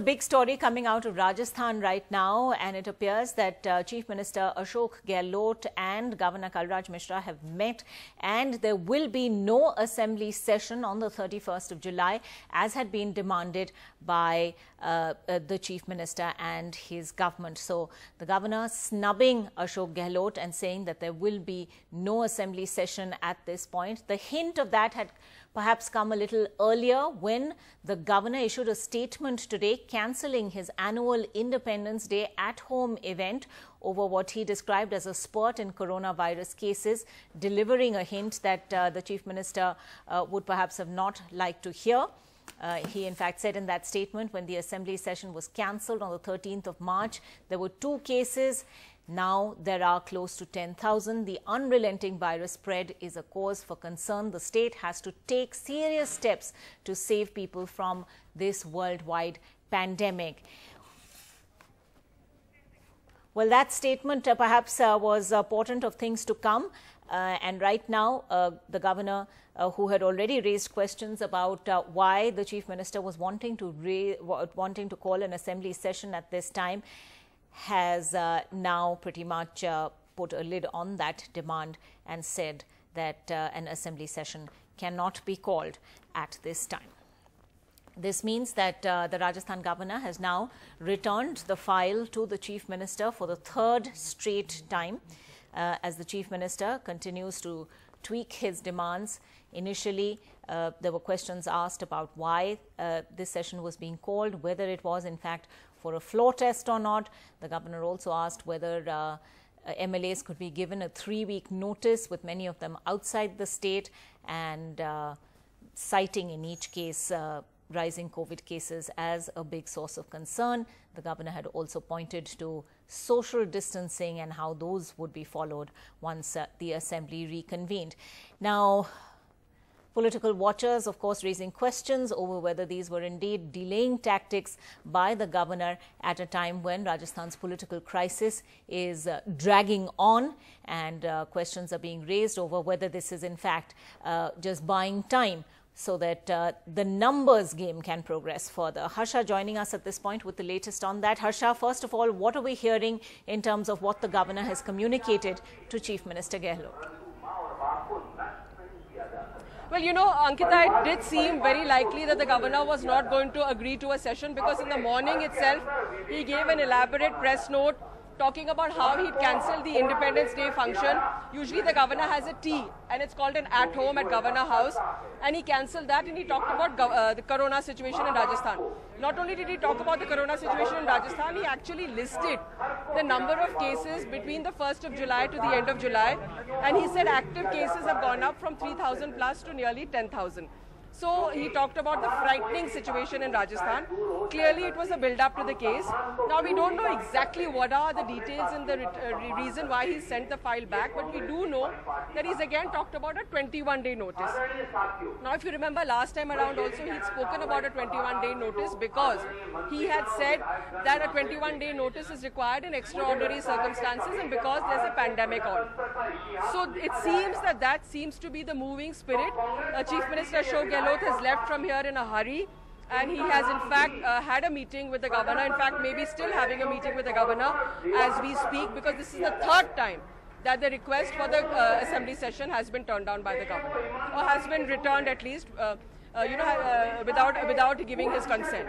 Big story coming out of Rajasthan right now, and it appears that Chief Minister Ashok Gehlot and Governor Kalraj Mishra have met, and there will be no assembly session on the 31st of July as had been demanded by the Chief Minister and his government. So the governor snubbing Ashok Gehlot and saying that there will be no assembly session at this point. The hint of that had perhaps come a little earlier when the governor issued a statement today cancelling his annual Independence Day at-home event over what he described as a spurt in coronavirus cases, delivering a hint that the Chief Minister would perhaps have not liked to hear. He in fact said in that statement, when the assembly session was cancelled on the 13th of March, there were 2 cases. Now there are close to 10,000. The unrelenting virus spread is a cause for concern. The state has to take serious steps to save people from this worldwide pandemic. Well, that statement perhaps was a portent of things to come. And right now, the governor, who had already raised questions about why the Chief Minister was wanting to call an assembly session at this time, has now pretty much put a lid on that demand and said that an assembly session cannot be called at this time. This means that the Rajasthan governor has now returned the file to the Chief Minister for the 3rd straight time, as the Chief Minister continues to tweak his demands. Initially, there were questions asked about why this session was being called, whether it was in fact for a floor test or not. The governor also asked whether MLAs could be given a 3-week notice, with many of them outside the state, and citing in each case rising COVID cases as a big source of concern. The governor had also pointed to social distancing and how those would be followed once the assembly reconvened. Now, political watchers, of course, raising questions over whether these were indeed delaying tactics by the governor at a time when Rajasthan's political crisis is dragging on, and questions are being raised over whether this is in fact just buying time so that the numbers game can progress further. Harsha joining us at this point with the latest on that. Harsha, first of all, what are we hearing in terms of what the governor has communicated to Chief Minister Gehlot? Well, you know, Ankita, it did seem very likely that the governor was not going to agree to a session, because in the morning itself, he gave an elaborate press note talking about how he'd cancelled the Independence Day function. Usually the governor has a tea, and it's called an at-home at Governor House, and he cancelled that, and he talked about the corona situation in Rajasthan. Not only did he talk about the corona situation in Rajasthan, he actually listed the number of cases between the 1st of July to the end of July, and he said active cases have gone up from 3,000 plus to nearly 10,000. So he talked about the frightening situation in Rajasthan. Clearly it was a build-up to the case. Now we don't know exactly what are the details and the reason why he sent the file back, but we do know that he's again talked about a 21-day notice. Now if you remember last time around also, he'd spoken about a 21-day notice because he had said that a 21-day notice is required in extraordinary circumstances and because there's a pandemic on. So it seems that seems to be the moving spirit. Chief Minister Ashok Gehlot has left from here in a hurry, and he has in fact had a meeting with the governor, in fact maybe still having a meeting with the governor as we speak, because this is the 3rd time that the request for the assembly session has been turned down by the governor, or has been returned at least without giving his consent.